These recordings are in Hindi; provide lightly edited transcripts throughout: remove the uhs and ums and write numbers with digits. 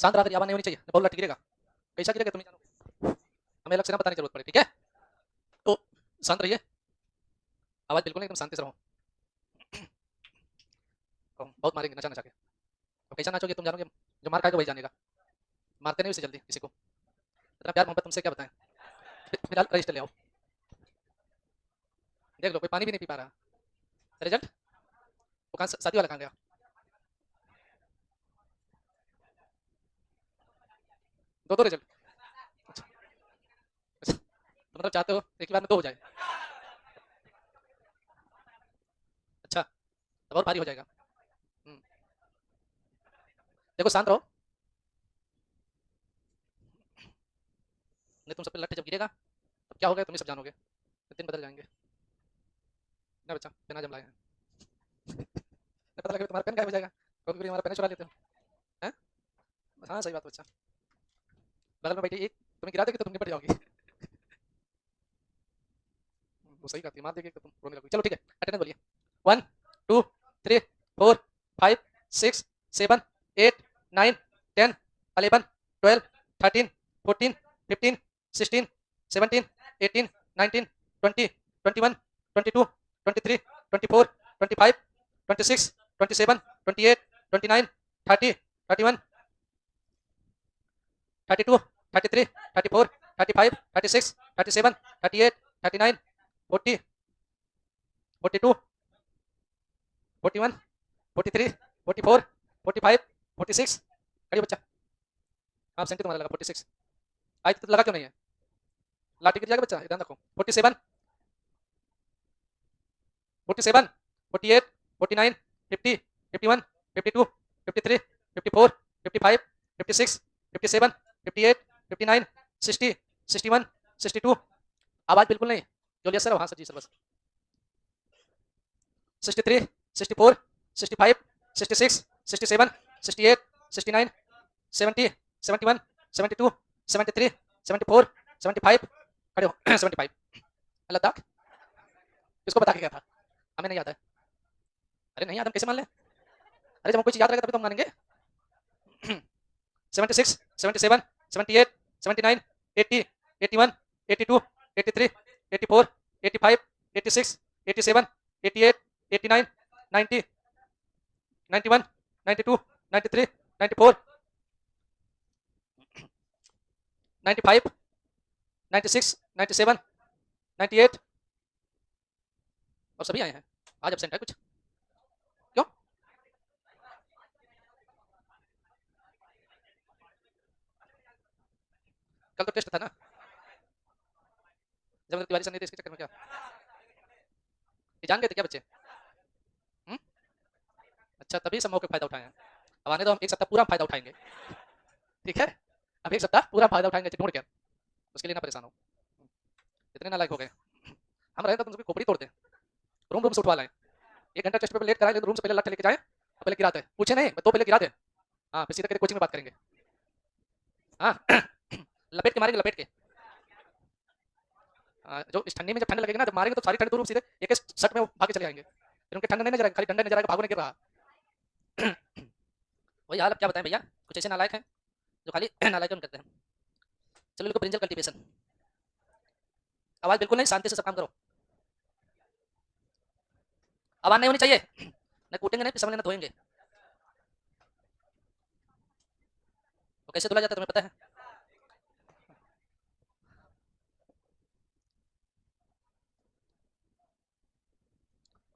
शांत रहा, आवाज नहीं होनी चाहिए, बहुत लट गिरेगा, कैसा गिरेगा तुम ही जानोगे, हमें अलग से ना बताने की जरूरत पड़े, ठीक है। तो शांत रहिए, आवाज बिल्कुल नहीं, एकदम शांति से रहो। बहुत मारेंगे नचा नचा के, तो कैसा नाचोगे तुम जानोगे, जो मार खाएगा वही जानेगा, मारते नहीं उसे जल्दी किसी को, इतना प्यार मोहब्बत तुमसे क्या बताएं। फिलहाल रजिस्टर ले आओ, देख लो कोई पानी भी नहीं पी पा रहा। रिजल्ट वो कहाँ शादी वाला कहाँ गया। दो दो रिजल्ट, अच्छा अच्छा, तो मतलब चाहते हो एक ही बार में दो हो जाए, अच्छा तब और भारी हो जाएगा। देखो शांत रहो, नहीं तुम सब पे लट्ठे जब गिरेगा तब क्या होगा तुम ही सब जानोगे, दिन बदल जाएंगे ना बच्चा, बिना जम लाए हैं नहीं पता लगे तुम्हारा पेन गायब हो जाएगा, कभी कभी हमारा पेन चुरा लेते हो हैं। हाँ सही बात बच्चा, बगल में बैठी एक तुम्हें गिरा देगी तो तुम निपट जाओगी वो सही कहती है, मार देगी तो तुम रोने लगोगी। चलो ठीक है, अटेंडेंस बोलिए। 1 2 3 4 5 6 7 8 9 10 11 12 13 14 15 16 17 18 19 20 21 22 23 24 25 26 27 28 29 30 31 32 33 34 35 36 37 38 39 40 42 41 43 44 45 46, करिए बच्चा, आप सेंटी तुम्हारा लगा 46, आज तो लगा क्यों नहीं है, लाठी गिर जाएगा बच्चा, ध्यान रखो। 47 47 48 49 50 51 52 53 54 55 56 57 58 59 60 61 62, आवाज बिल्कुल नहीं, जो लिया सर हाँ सर जी सर बस। 63 64 65 66 67 68 69 70 71 72 73 74 75, खड़े हो 75, लद्दाख किसको बता के गया था, हमें नहीं याद है, अरे नहीं याद हम कैसे मान लें, अरे जब कोई चीज याद रहेगा तभी तो हम मानेंगे। 76 77 78 79 80 81 82 83 84 85 86 87 88 89 90 91 92 93 94 95 96 97 98, और सभी आए हैं, आज एब्सेंट है कुछ, क्यों कल तो टेस्ट था ना, जब तिवारी सर नहीं थे इसके चक्कर में क्या, ये जान गए थे क्या बच्चे, अच्छा तभी सब मौके फायदा उठाए हैं, अब आने दो हम एक सप्ताह पूरा फायदा उठाएंगे, ठीक है, अब एक सप्ताह पूरा फायदा उठाएंगे ढूंढ के, उसके लिए ना परेशान हो, इतने नालायक हो गए, हम रहे तो तुम सबकी खोपड़ी तोड़ते, रूम रूम से उठवा लाए, 1 घंटा टेस्ट पेपर लेट कराए तो रूम से पहले लट्ठे लेके जाए, पहले गिराते हैं, पूछे नहीं तो पहले गिरा दे, हाँ फिर सीधा करके कोचिंग में बात करेंगे, हाँ लपेट के मारेंगे लपेट के, जो इस ठंडी में जब ठंड लगेगी ना जब मारेंगे तो सारी ठंड दूर सीधे एक एक शर्ट में भागे चले आएंगे, फिर उनके ठंड नहीं नजर आएगा, खाली डंडा नजर आएगा, भागो नहीं गिर रहा वही हाल, अब क्या बताएं भैया, कुछ ऐसे नालायक हैं जो खाली नालायक करते हैं। चलो इनको ब्रिंजल कल्टीवेशन, आवाज बिल्कुल नहीं, शांति से सब काम करो, आवाज नहीं होनी चाहिए, न कूटेंगे नहीं फिर समझ लेना धोएंगे, तो कैसे धुला जाता है तुम्हें पता है,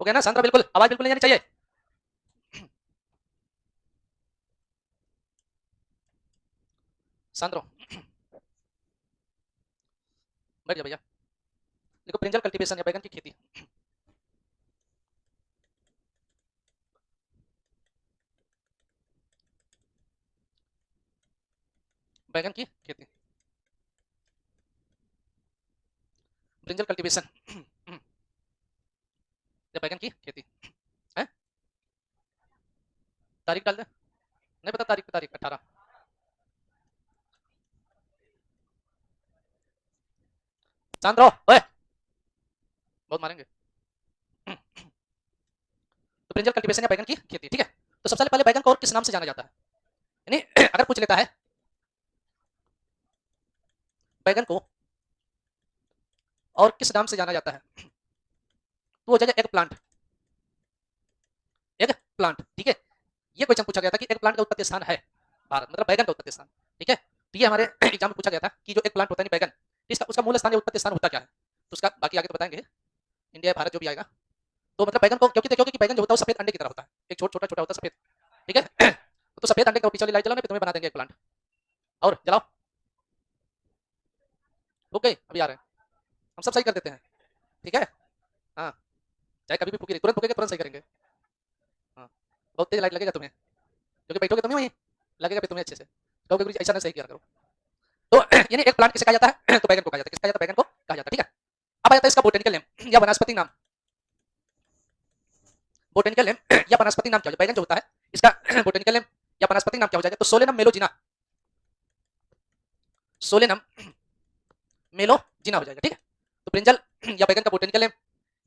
हो गया ना, शांत रहो बिल्कुल, आवाज बिल्कुल नहीं आनी चाहिए, शांत रहो, बैठ जाओ भैया, देखो ब्रिंजल कल्टीवेशन या बैगन की खेती, बैगन की खेती, ब्रिंजल कल्टीवेशन या बैगन की खेती है, तारीख डाल दे, नहीं पता तारीख, तारीख 18, शांत रहो ओए, बहुत मारेंगे, तो ब्रिंजल कल्टीवेशन या बैगन की खेती, ठीक है, तो सबसे पहले बैगन को और किस नाम से जाना जाता है, यानी अगर पूछ लेता है बैगन को और किस नाम से जाना जाता है? तो हो जाएगा एग प्लांट। एग प्लांट, ठीक है। ये क्वेश्चन पूछा गया था कि एग प्लांट का उत्पत्ति स्थान है भारत, मतलब बैगन का उत्पत्ति स्थान, ठीक है। तो ये हमारे एग्जाम में पूछा गया था कि जो एग प्लांट होता है बैगन, इसका उसका मूल स्थान या उत्पत्ति स्थान होता क्या है, तो उसका बाकी आगे तो बताएंगे, इंडिया भारत जो भी आएगा। तो मतलब बैगन को क्योंकि देखोगे कि बैगन जो होता है वो सफेद अंडे की तरह होता है, एक छोटा छोटा होता है सफेद, ठीक है। तो सफेद अंडे का पीछे वाली लाइट जलाओ ना, तुम्हें बना देंगे एग प्लांट। और जलाओ, रुक गई, अभी आ रहे हैं, हम सब सही कर देते हैं, ठीक है। हाँ, चाहे कभी भी फूकी, तुरंत फूकेगा तुरंत सही करेंगे। हाँ, बहुत तेज लाइट लगेगा तुम्हें, क्योंकि बैठोगे तुम ही वहीं, लगेगा फिर तुम्हें अच्छे से, कहोगे गुरुजी ऐसा ना सही किया करो। तो यानी एक प्लांट किसे कहा जाता है? तो बैगन को कहा जाता है। किसका कहा जाता है? बैगन को कहा जाता है, ठीक है। अब आ जाता है इसका बोटेनिकल नेम या वनस्पति नाम। बोटेनिकल नेम या वनस्पति नाम क्या हो जाएगा? बैगन जो होता है इसका बोटेनिकल नेम या वनस्पति नाम क्या हो जाएगा? तो सोलेनम मेलोजिना, सोलेनम मेलोजिना हो जाएगा, ठीक है। तो ब्रिंजल या बैगन का बोटेनिकल नेम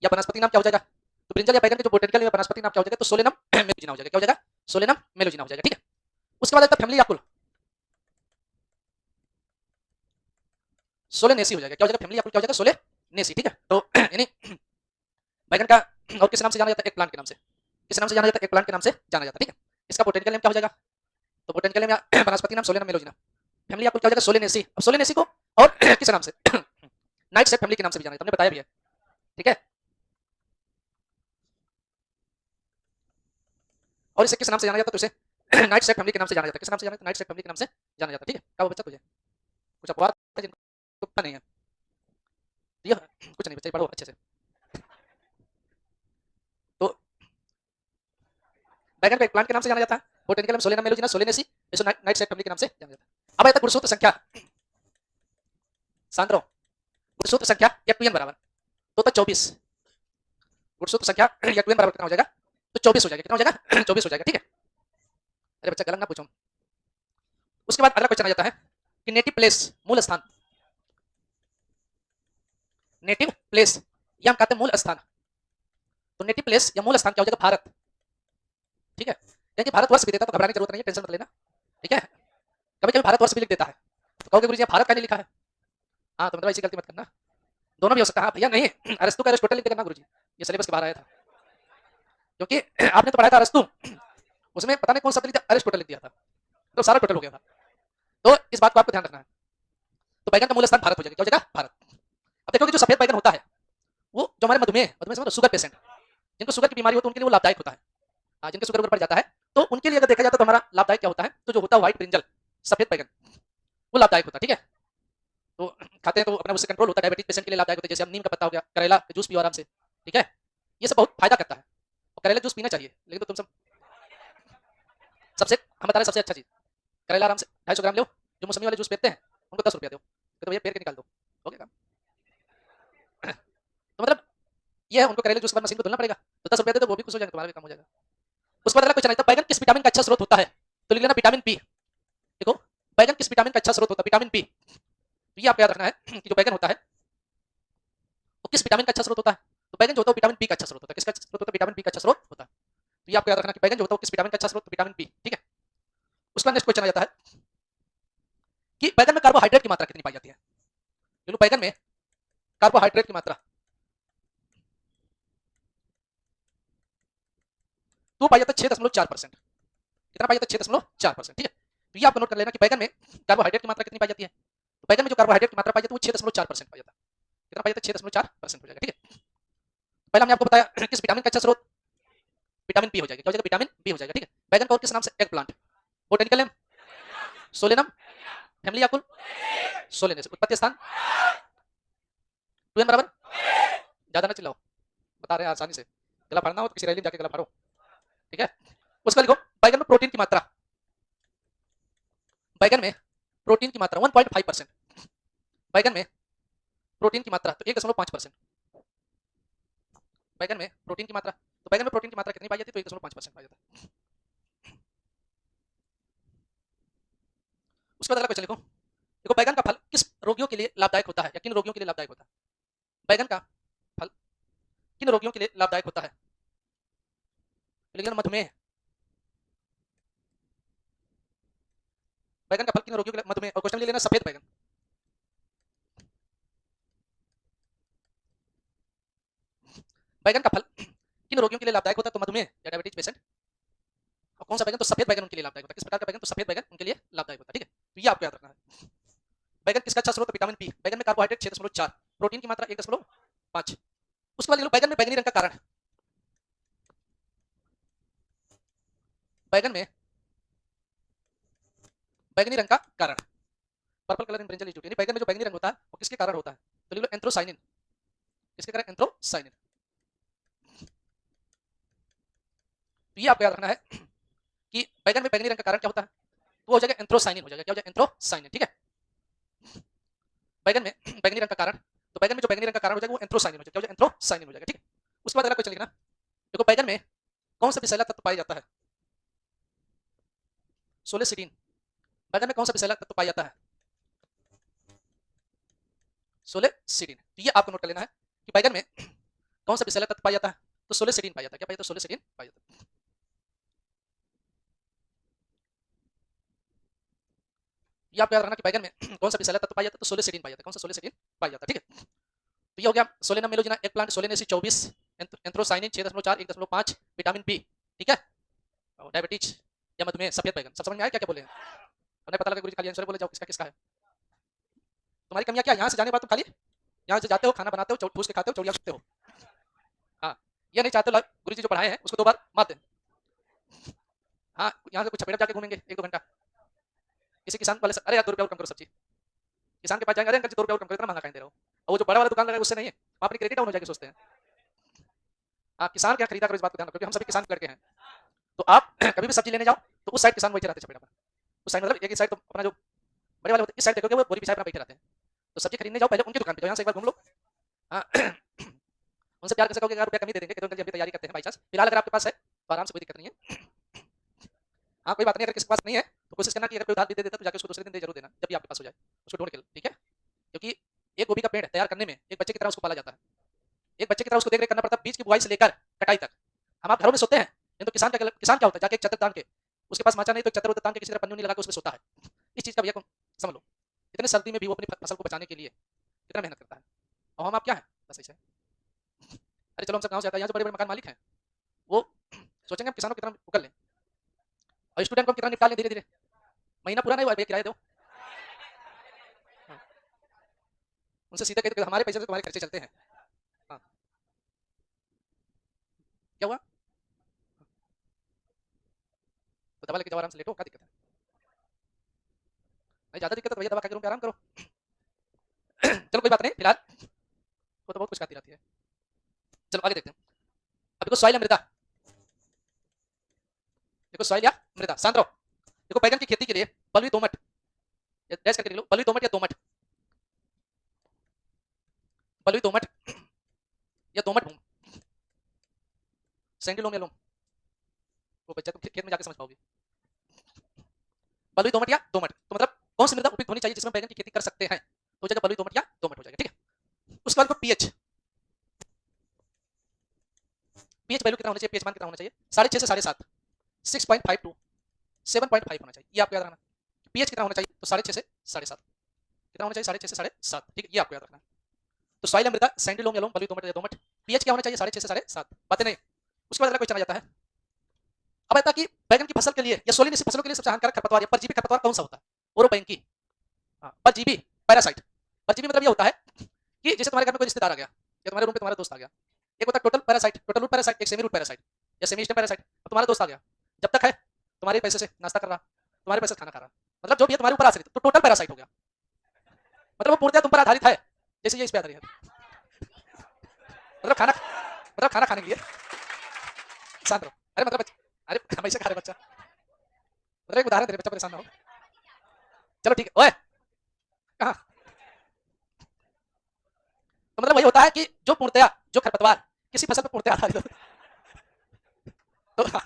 या वनस्पति नाम क्या हो जाएगा? तो ब्रिंजल या बैगन का जो बोटेनिकल नेम या वनस्पति नाम क्या हो जाएगा? तो सोलेनम मेलोजिना हो जाएगा। क्या हो जाएगा? सोलेनम मेलोजिना हो जाएगा, ठीक है। उसके बाद आता है फैमिली या कुल, सोलेनेसी हो जाएगा। क्या हो जाएगा? फैमिली या कुल क्या हो जाएगा? सोलेनेसी, ठीक है। तो यानी बैगन का और किस नाम से जाना जाता है? एक प्लांट के नाम से। किस नाम से जाना जाता है? एक प्लांट के नाम से जाना जाता है, ठीक है। इसका बोटेनिकल नेम क्या हो जाएगा? तो बोटेनिकल नेम या वनस्पति नाम सोलेनम मेलोजिना, फैमिली या कुल क्या हो जाएगा? सोलेनेसी। अब सोलेनेसी को और किस नाम से? नाइट सेट फैमिली के नाम से भी जाना जाता है, हमने बताया भी है, ठीक है। और इसे किस नाम से जाना जाता है? तो इसे नाइट सेट फैमिली के नाम से जाना जाता है। किस नाम से जाना जाता है? नाइट सेट फैमिली के नाम से जाना जाता है, ठीक है। क्या वो बच्चा तुझे कुछ अपवाद है जिनको पता नहीं है? ये कुछ नहीं, बच्चा पढ़ो अच्छे से। तो बैगन को एक प्लांट के नाम से जाना जाता है, बोटेनिकल नेम सोलेनम मेलोजिना, सोलेनेसी, इसे नाइट सेट फैमिली के नाम से जाना जाता है। अब आता है गुणसूत्र संख्या, सांद्रो, गुणसूत्र संख्या या 2n बराबर, तो 24, गुणसूत्र संख्या या 2n बराबर कितना हो जाएगा? तो 24 हो जाएगा। कितना हो जाएगा? 24 हो जाएगा, ठीक है। अरे बच्चा गलत ना पूछो। उसके बाद अगला क्वेश्चन आ जाता है कि नेटिव प्लेस, मूल स्थान, नेटिव प्लेस या हम कहते हैं मूल स्थान। तो नेटिव प्लेस या मूल स्थान क्या हो जाएगा? भारत, ठीक है। यानी भारतवर्ष भी देता तो घबराने की जरूरत नहीं है, टेंशन मत लेना, ठीक है। कभी कभी भारतवर्ष भी लिख देता है, तो कहोगे गुरुजी भारत का नहीं लिखा है, हाँ तो मतलब ऐसी गलती मत करना, दोनों भी हो सकता है। हाँ भैया नहीं, अरस्तु का अरिस्टोटल लिख देगा ना गुरुजी, ये सिलेबस के बाहर आया था, क्योंकि आपने तो पढ़ाया था अरस्तु, उसमें पता नहीं कौन सा लिख दिया, अरिस्टोटल लिख दिया था, तो सारा टोटल हो गया था। तो इस बात को आपको ध्यान रखना है। तो बैगन का मूल स्थान भारत हो जाएगा। क्या हो जाएगा? भारत। अब देखोगे जो सफेद बैगन होता है वो जो हमारे मधुमेह मधुमेह समझो, शुगर पेशेंट, जिनको शुगर की बीमारी हो तो उनके लिए वो लाभदायक होता है। जिनके शुगर बढ़ जाता है तो उनके लिए अगर देखा जाए तो हमारा लाभदायक क्या होता है? तो जो होता है व्हाइट ब्रिंजल, सफेद बैगन, वो लाभदायक होता है, ठीक है। तो खाते हैं तो अपना उससे कंट्रोल होता है। डायबिटीज पेशेंट के लिए लाभदायक होता है, जैसे हम नीम का पत्ता हो गया, करेला का जूस पियो आराम से, ठीक है। ये सब बहुत फायदा करता है और करेला जूस पीना चाहिए, लेकिन तो तुम सब सबसे हम बता रहे सबसे अच्छा चीज करेला, आराम से 250 ग्राम लो। जो मौसमी वाले जूस पीते हैं उनको 10 रुपया दो, तो भैया पेड़ के निकाल दो, हो गया काम। तो मतलब ये है, उनको करेले जूस के बाद मशीन को धुलना पड़ेगा, तो 10 रुपया दे दो, वो भी खुश हो जाएंगे, तुम्हारा भी काम हो जाएगा। उसके बाद अगला क्वेश्चन आता है बैगन किस विटामिन का अच्छा स्रोत होता है? तो लिख लेना विटामिन बी। देखो बैगन किस विटामिन का अच्छा स्रोत होता है? Vitamin B. तो ये आपको याद रखना है कि जो बैगन होता है वो किस विटामिन का अच्छा स्रोत होता है? तो बैगन जो होता है विटामिन बी का अच्छा स्रोत होता है। किसका अच्छा स्रोत होता है? विटामिन बी का अच्छा स्रोत होता है। तो ये आपको याद रखना कि बैगन जो होता है किस विटामिन का अच्छा स्रोत? विटामिन बी, ठीक है। उसके बाद नेक्स्ट क्वेश्चन आ जाता है कि बैगन में कार्बोहाइड्रेट की मात्रा कितनी पाई जाती है? बैगन में कार्बोहाइड्रेट की मात्रा तो पाई जाता है 6.4%। कितना पाई जाता है? 6.4%, ठीक है। तो ये आपको नोट कर लेना कि बैगन में कार्बोहाइड्रेट की मात्रा कितनी पाई जाती है? तो बैगन में जो कार्बोहाइड्रेट की मात्रा पाई जाती है वो 6.4% पाई जाता है। कितना पाई जाता है? 6.4% हो जाएगा, ठीक है। पहले हमने आपको बताया किस विटामिन का अच्छा स्रोत? विटामिन बी हो जाएगा। क्या हो जाएगा? विटामिन बी हो जाएगा, ठीक है। बैगन का और किस नाम से? Egg plant, botanical name Solanum, family या कुल सोलेनेस, उत्पत्ति स्थान 2n बराबर, ज्यादा ना चिल्लाओ, बता रहे हैं आसानी से, गला फाड़ना हो तो किसी रैली में जाके गला फाड़ो, ठीक है। उसका लिखो बैगन में प्रोटीन की मात्रा, बैगन में प्रोटीन की मात्रा 1.5%, बैगन में प्रोटीन की मात्रा तो 1.5%, बैगन में प्रोटीन की मात्रा, तो बैगन में प्रोटीन की मात्रा कितनी पाई जाती है? तो 1.5% पाई जाता है। उसके बाद अगला क्वेश्चन लिखो, देखो बैगन का फल किस रोगियों के लिए लाभदायक होता है या किन रोगियों के लिए लाभदायक होता है? बैगन का फल किन रोगियों के लिए लाभदायक होता है? लेकिन मधुमेह, बैगन का फल किन रोगियों के लिए? मधुमेह। और क्वेश्चन ले लेना सफेद बैगन, बैगन का फल किन रोगियों के लिए लाभदायक होता है? तो मधुमेह या डायबिटीज पेशेंट। और कौन सा बैगन? तो सफेद बैगन उनके लिए लाभदायक होता है। किस प्रकार का बैगन? तो सफेद बैगन उनके लिए लाभदायक होता है। ठीक है, तो ये आपको याद रखना है। बैगन किसका अच्छा स्रोत है? Vitamin B. बैगन में कार्बोहाइड्रेट 6.4, प्रोटीन की मात्रा 1.5। उसके बाद ये लो बैगन में बैगनी रंग का कारण। बैगन में बैगनी रंग का कारण, purple colour in brinjal is due to, बैगन में जो बैगनी रंग होता है वो किसके कारण होता है? तो लिख लो एंथ्रोसाइनिन। किसके कारण? एंथ्रोसाइनिन। तो ये आपको याद रखना है कि बैगन में बैगनी रंग का कारण क्या होता है? तो वो हो जाएगा एंथ्रोसाइनिन हो जाएगा। क्या हो जाएगा? एंथ्रोसाइनिन। ठीक है, बैगन में बैगनी रंग का कारण, तो बैगन में जो बैगनी रंग का कारण हो जाएगा वो एंथ्रोसाइनिन हो जाएगा। क्या हो जाएगा? एंथ्रोसाइनिन हो जाएगा। ठीक है, उसके बाद अगला क्वेश्चन लिखना। देखो बैगन में कौन सा विषैला तत्व पाया जाता है? सोलेसिडीन। बैगन में कौन सा विषैला तत्व पाया जाता है? सोलेसिडीन। तो ये आपको नोट कर लेना है कि बैगन में कौन सा विषैला तत्व पाया जाता है? तो सोलेसिडीन पाया जाता है। क्या पाया जाता है? सोलेसिडीन पाया जाता है। ये आप याद रखना कि बैगन में कौन सा विषैला तत्व पाया जाता है? तो सोलेसिडीन पाया जाता है। कौन सा? सोलेसिडीन पाया जाता है। ठीक है, तो ये हो गया solanum melongena, eggplant solanaceae 24, anthocyanin 6.4, 1.5, vitamin B. ठीक है, और डायबिटीज या मधुमेह, सफेद बैगन। सब समझ में आया क्या क्या बोले हैं? और नहीं पता लगा गुरुजी खाली आंसर बोले जाओ किसका किसका है। तुम्हारी कमियां क्या? यहाँ से जाने के बाद तुम खाली यहाँ से जाते हो, खाना बनाते हो, ठूस के खाते हो, चौड़िया सुनते हो। हाँ, ये नहीं चाहते गुरुजी जो पढ़ाए हैं उसको 2 बार मारते हैं। हाँ, यहाँ से कुछ चपेटा जाके घूमेंगे 1-2 घंटा। किसी किसान वाले से, अरे यार 2 रुपया और कम करो सब्जी। किसान के पास जाएंगे, अरे अंकल जी 2 रुपया और कम करो, इतना महंगा खाई दे रहे हो। और वो जो बड़ा वाला दुकान लगा है उससे नहीं है, वहाँ अपनी क्रेडिट डाउन हो जाएगी सोचते हैं। हाँ, किसान क्या खरीदा करो, इस बात को ध्यान रखो, क्योंकि हम सभी किसान लड़के हैं। तो आप कभी भी सब्जी लेने जाओ तो उस साइड किसान बैठे रहते हैं चपेटा पर। उस साइड मतलब एक ही साइड, तो अपना जो बड़े वाले होते हैं इस साइड देखोगे वो बोरी पिछाए अपना बैठे रहते हैं। तो सब्जी खरीदने जाओ पहले उनकी दुकान पे जाओ, यहाँ से एक बार घूम लो। हाँ, उनसे प्यार कैसे कहोगे? 1 रुपया कमी दे देंगे, कहते हैं अभी तैयारी करते हैं बाई चांस। फिलहाल अगर आपके पास है तो आराम से, कोई दिक्कत नहीं है। हाँ, कोई बात नहीं, अगर किसी के पास नहीं है तो कोशिश करना कि अगर कोई उधार भी दे देता तो जाके उसको दूसरे दिन दे जरूर देना, जब भी आपके पास हो जाए उसको ढूंढ के, ठीक है? क्योंकि एक गोभी का पेड़ तैयार करने में एक बच्चे की तरह उसको पाला जाता है। एक बच्चे की तरह उसको देख रेख करना पड़ता है, बीज की बुआई से लेकर कटाई तक। हम आप घरों में सोते हैं, लेकिन तो किसान क्या होता है? जाके एक चद्दर तान के, उसके पास माचा नहीं तो एक चद्दर तान के किसी तरह पन्नी लगा के उसमें सोता है। इस चीज का भैया को समझ लो, इतने सर्दी में भी वो अपनी फसल को बचाने के लिए कितना मेहनत करता है। और हम आप क्या है? बस ऐसे। अरे चलो हम सब गाँव से आता है, यहाँ से बड़े बड़े मकान मालिक हैं, वो सोचेंगे हम किसानों की तरह उकल लें और स्टूडेंट को कितना निकाल लें धीरे धीरे। महीना पूरा नहीं हुआ, किराया दो। हाँ, उनसे सीधे कहते हमारे पैसे से तुम्हारे खर्चे चलते हैं। हाँ, क्या हुआ? तो दवा लेके जाओ, आराम से लेटो, क्या दिक्कत है? नहीं ज्यादा दिक्कत है तो भैया दवा खा के रूम पे आराम करो। चलो कोई बात नहीं, फिलहाल वो तो बहुत कुछ खाती रहती है। चलो आगे देखते हैं। अब देखो सॉइल या मृदा, देखो सॉइल या मृदा, शांत रहो। देखो बैगन की खेती के लिए बलुई दोमट, डैश करके लिख लो, बलुई दोमट या दोमट, बलुई दोमट या दोमट भूमि, सैंडी लोम या लोम, वो बच्चा तुम खेत में जाके समझ पाओगे। बलुई दोमट या दोमट, तो मतलब कौन सी मृदा उपयुक्त होनी चाहिए जिसमें बैगन की खेती कर सकते हैं? तो हो जाएगा बलुई दोमट या दोमट हो जाएगा। ठीक है, उसके बाद पीएच, पीएच वैल्यू कितना होना चाहिए? पीएच मान कितना होना चाहिए? 6.5 से 7.5, 6.5 to 7.5 होना चाहिए। ये आपको याद रखना। पीएच कितना होना चाहिए? तो 6.5 से 7.5, कितना होना चाहिए? 6.5 से 7.5। ठीक है, ये आपको याद रखना। तो सॉइल या मृदा, सैंडी लोम या लोम, बलुई दोमट या दोमट, पीएच क्या होना चाहिए? 6.5 से 7.5, बातें नहीं। उसके बाद अगला क्वेश्चन आ जाता है, अब आता कि बैगन की फसल के लिए या सोलेनेसी फसलों के लिए सबसे हानिकारक खरपतवार या परजीवी खरपतवार कौन सा होता है? ओरोबैंकी। हाँ, परजीवी, पैरासाइट। परजीवी मतलब ये होता है कि जैसे तुम्हारे घर में कोई रिश्तेदार आ गया या तुम्हारे रूम पे तुम्हारा दोस्त आ गया, एक होता है total parasite, total root parasite, एक सेमी रूट पैरासाइट या सेमी स्टेम पैरासाइट। अब तुम्हारा दोस्त आ गया, जब तक है तुम्हारे पैसे से नाश्ता कर रहा, तुम्हारे पैसे से खाना खा रहा, मतलब जो भी है तुम्हारे ऊपर आश्रित, तो टोटल पैरासाइट हो गया। मतलब वो पूर्णतः तुम पर आधारित है, जैसे ये इस पे आधारित है। मतलब खाना खाने के लिए, शांत रहो। अरे मतलब अरे हमेशा खा रहे बच्चा, मतलब एक उदाहरण दे रहे, बच्चा परेशान ना हो। चलो ठीक है, ओए कहाँ? तो मतलब वही होता है कि जो पूर्णतया, जो खरपतवार किसी फसल पर पूर्णतया आधारित होता है, तो हाँ,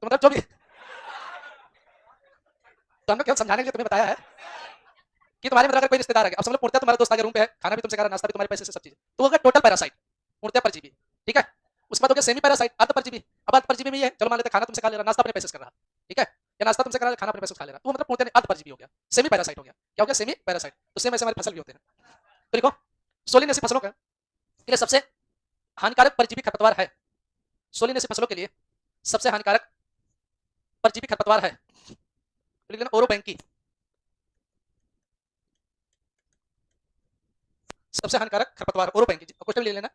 तो मतलब जो भी, तो हमने केवल समझाने के लिए तुम्हें बताया है कि तुम्हारे मतलब अगर कोई रिश्तेदार आ गया, अब समझ लो पूर्णतया तुम्हारे दोस्त आ गया रूम पे है, खाना भी तुमसे खा रहा, नाश्ता भी तुम्हारे पैसे से, सब चीजें, तो वो टोटल पैरासाइट, पूर्णतया परजीवी। ठीक है, उसके बाद हो गया सेमी पैरासाइट, अर्ध परजीवी। अब अर्ध परजीवी में ये है, चलो मान लेते खाना तुमसे खा ले रहा, नाश्ता अपने पैसे से कर रहा, ठीक है, या नाश्ता तुमसे करा, खाना अपने पैसे से खा ले रहा, तो मतलब पूर्णतया अर्ध परजीवी हो गया, सेमी पैरासाइट हो गया। क्या हो गया? Semi parasite. तो सेम ऐसे हमारी फसल भी होते हैं, तो लिखो सोलिनेसी फसलों के लिए सबसे हानिकारक परजीवी खरपतवार है। सोलिनेसी फसलों के लिए सबसे हानिकारक परजीवी खरपतवार है, तो लिख लेना ओरोबैंकी। सबसे हानिकारक खरपतवार ओरोबैंकी। क्वेश्चन ले लेना,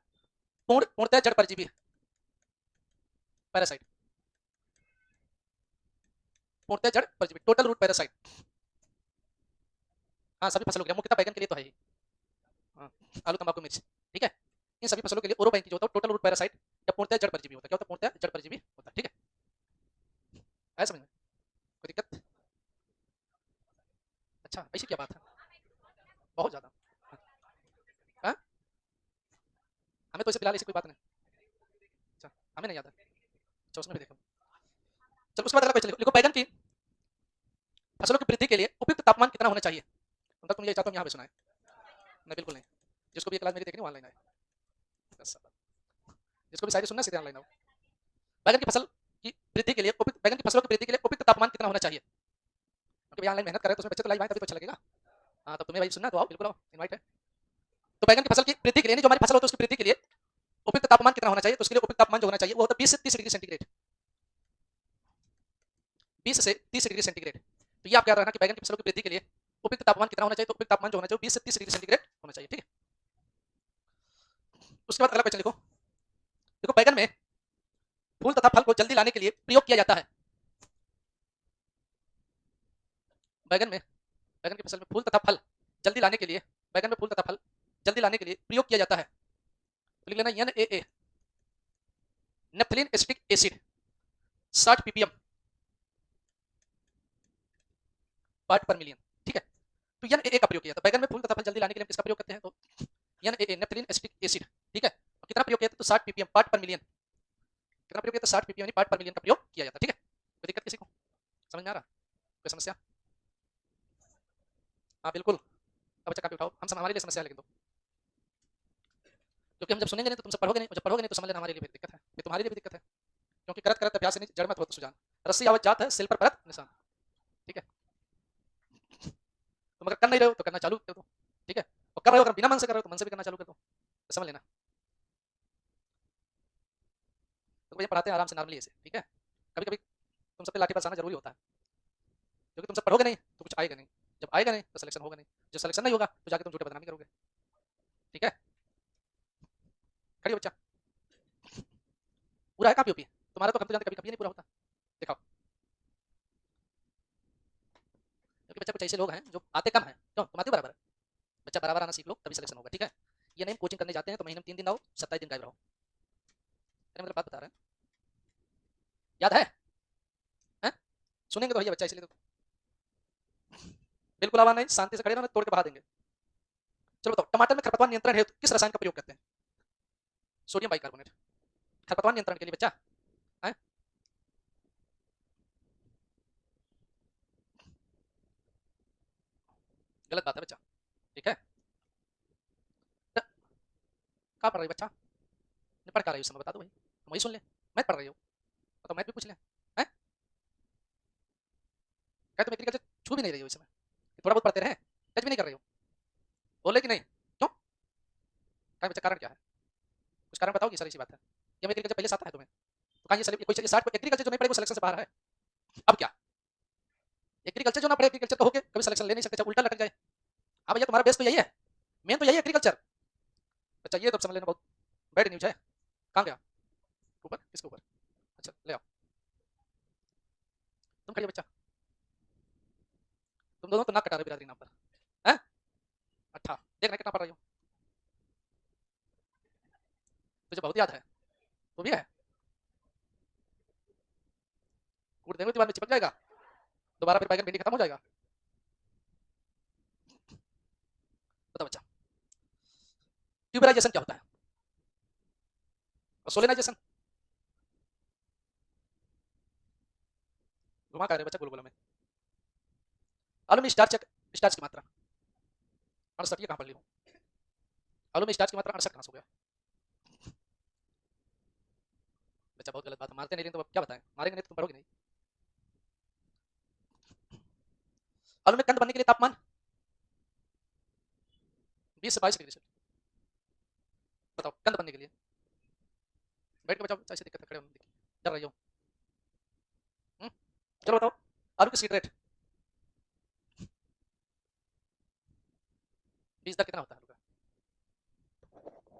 पूर्णतः जड़ परजीवी पैरासाइट, पूर्णतः जड़ परजीवी, टोटल रूट पैरासाइट। हाँ सभी फसलों के लिए, मुख्यतः बैगन के लिए तो है ही, हाँ, आलू तंबाकू मिर्च, ठीक है। इन सभी फसलों के लिए ओरोबैंकी जो होता है टोटल रूट पैरासाइट या पूर्णतः जड़ परजीवी होता है। क्या होता है? पूर्णतः जड़ परजीवी होता है, ठीक है। आया समझ में? कोई दिक्कत? अच्छा ऐसी क्या बात है, बहुत ज्यादा। हाँ हमें तो इसे फिलहाल ऐसी कोई बात नहीं, अच्छा हमें नहीं याद है, अच्छा उसमें भी देखो। चलो उसके बाद अगला क्वेश्चन लिखो, बैगन की फसलों की वृद्धि के लिए उपयुक्त तापमान कितना होना चाहिए? मतलब तुम ये चाहते हो यहाँ पे सुनाए? नहीं बिल्कुल नहीं, जिसको भी क्लास मेरी देखनी ऑनलाइन है, जिसको भी शायरी सुनना सीधे ऑनलाइन आओ। बैगन की फसल की वृद्धि के लिए उपयुक्त, बैगन की फसलों की वृद्धि के लिए उपयुक्त तापमान कितना होना चाहिए? क्योंकि भैया ऑनलाइन मेहनत कर रहे हैं तो उसमें बच्चे तो लाइव आए तभी तो अच्छा लगेगा। हाँ तब तुम्हें भाई सुनना है तो आओ, बिल्कुल आओ, इनवाइट है। तो बैगन की फसल की वृद्धि के लिए, जो हमारी फसल होती है उसकी वृद्धि के लिए उपयुक्त तापमान कितना होना चाहिए? तो उसके लिए उपयुक्त तापमान जो होना चाहिए वो होता है 20 से 30 डिग्री सेंटीग्रेड, 20 से 30 डिग्री सेंटीग्रेड। तो ये आप क्या रखना कि बैगन की फसलों की वृद्धि के लिए उपयुक्त तापमान कितना होना चाहिए? तो उपयुक्त तापमान जो होना चाहिए 20 से 30 डिग्री सेंटीग्रेड होना चाहिए, ठीक है। उसके बाद अगला क्वेश्चन लिखो, देखो बैगन में फूल तथा फल को जल्दी लाने के लिए प्रयोग किया जाता है। बैगन में, बैगन की फसल में फूल तथा फल जल्दी लाने के लिए, बैगन में फूल तथा फल जल्दी लाने के लिए प्रयोग किया जाता है, तो लिख लेना NaA, naphthalene acetic acid 60 ppm part पर मिलियन, ठीक है। तो NaA का प्रयोग किया था बैगन में फूल तथा फल जल्दी लाने के लिए, हम किसका प्रयोग करते हैं? तो NaA, नेप्थलीन एसिटिक एसिड, ठीक है। और कितना प्रयोग किया था? तो 60 ppm पार्ट पर मिलियन, कितना प्रयोग किया था? 60 ppm यानी पार्ट पर मिलियन का प्रयोग किया जाता है, ठीक है। कोई दिक्कत किसी को? समझ में आ रहा? कोई समस्या? हाँ बिल्कुल, अब बच्चा काफी उठाओ, हम हमारे लिए समस्या है लेकिन, तो क्योंकि हम जब सुनेंगे नहीं तो तुम सब पढ़ोगे नहीं, और जब पढ़ोगे नहीं तो समझ लेना हमारे लिए भी दिक्कत है, फिर तुम्हारे लिए भी दिक्कत है। क्योंकि करत करत अभ्यास नहीं जड़ मत होत सुजान, रस्सी आवत जात है सिल पर परत निशान, ठीक है। तुम अगर कर नहीं रहे हो तो करना चालू कर दो, ठीक है। और कर रहे हो अगर बिना मन से कर रहे हो तो मन से भी करना चालू कर दो, तो समझ लेना। तो भैया पढ़ाते हैं आराम से नॉर्मली ऐसे, ठीक है। कभी कभी तुम सब पे लाठी बरसाना जरूरी होता है, क्योंकि तुम सब पढ़ोगे नहीं तो कुछ आएगा नहीं, जब आएगा नहीं तो सिलेक्शन होगा नहीं, जब सिलेक्शन नहीं होगा तो जाके तुम झूठे बदनामी करोगे, ठीक है। खड़ी हो बच्चा, पूरा है कापी ओपी तुम्हारा? तो हम तो जानते कभी कभी नहीं पूरा होता, दिखाओ। क्योंकि बच्चा कुछ ऐसे लोग हैं जो आते कम है, क्यों तुम आते हो बराबर? बच्चा बराबर आना सीख लो तभी सिलेक्शन होगा, ठीक है। ये नहीं कोचिंग करने जाते हैं तो महीने में 3 दिन आओ 27 दिन गायब रहो, अरे मतलब बात बता रहे हैं, याद है? हैं? सुनेंगे तो भैया बच्चा, इसलिए तो बिल्कुल आवाज नहीं, शांति से खड़े रहो, तोड़ के बहा देंगे। चलो बताओ, टमाटर में खरपतवार नियंत्रण हेतु किस रसायन का प्रयोग करते हैं? सोडियम बाइकार्बोनेट, खरपतवार नियंत्रण के लिए बच्चा है। गलत बात है बच्चा, ठीक है। कहाँ पढ़ रही बच्चा? नहीं पढ़ कर रही हो, समय बता दो भाई, तुम वही सुन ले। मैथ पढ़ रही हो तो मैथ भी पूछ ले, हैं? क्या तुम एग्रीकल्चर छू भी नहीं रही हो इस समय? थोड़ा बहुत पढ़ते रहे, टच भी नहीं कर रही हो, बोले कि नहीं? क्यों? क्या बच्चा कारण क्या है? कुछ कारण बताओगी? सर इसी बात है, ये एग्रीकल्चर पहले से आता है तुम्हें, तो कहाँ ये कोई 60 एग्रीकल्चर जो नहीं पढ़े वो सिलेक्शन से बाहर है। अब क्या एग्रीकल्चर जो ना पढ़े एग्रीकल्चर का होके कभी सिलेक्शन ले नहीं सकते, उल्टा लटक जाए। हाँ भैया तुम्हारा बेस तो यही है, मेन तो यही है एग्रीकल्चर। अच्छा ये तो समझ लेना बहुत बैड न्यूज है। कहाँ गया? ऊपर? किसके ऊपर? अच्छा ले आओ, तुम खड़िए बच्चा, तुम दोनों तो नाक कटा रहे हो बिरादरी नाम पर, हैं? अच्छा देख रहे कितना पढ़ रही हो, तुझे बहुत याद है, तो भी है, कूट देंगे दीवार में चिपक जाएगा, दोबारा फिर बैगन भिंडी खत्म हो जाएगा। बताओ बच्चा, ट्यूबराइजेशन क्या होता है? और सोलेनाइजेशन? घुमा कर रहे बच्चा, गोल गोल में। आलू में स्टार्च, स्टार्च की मात्रा 68, ये कहाँ पढ़ ली हो? आलू में स्टार्च की मात्रा 68 कहाँ से हो गया? बच्चा बहुत गलत बात है, मारते नहीं रहे तो अब क्या बताएं, मारेंगे नहीं तो तुम पढ़ोगे नहीं। आलू में कंद बनने के लिए तापमान 20 से 22 डिग्री सेल्सियस। बताओ कंद बनने के लिए बैठ के बचाओ, ऐसे दिक्कत है, खड़े होने डर रही हो। चलो बताओ आलू की सीड रेट, बीज दर कितना होता है आलू का?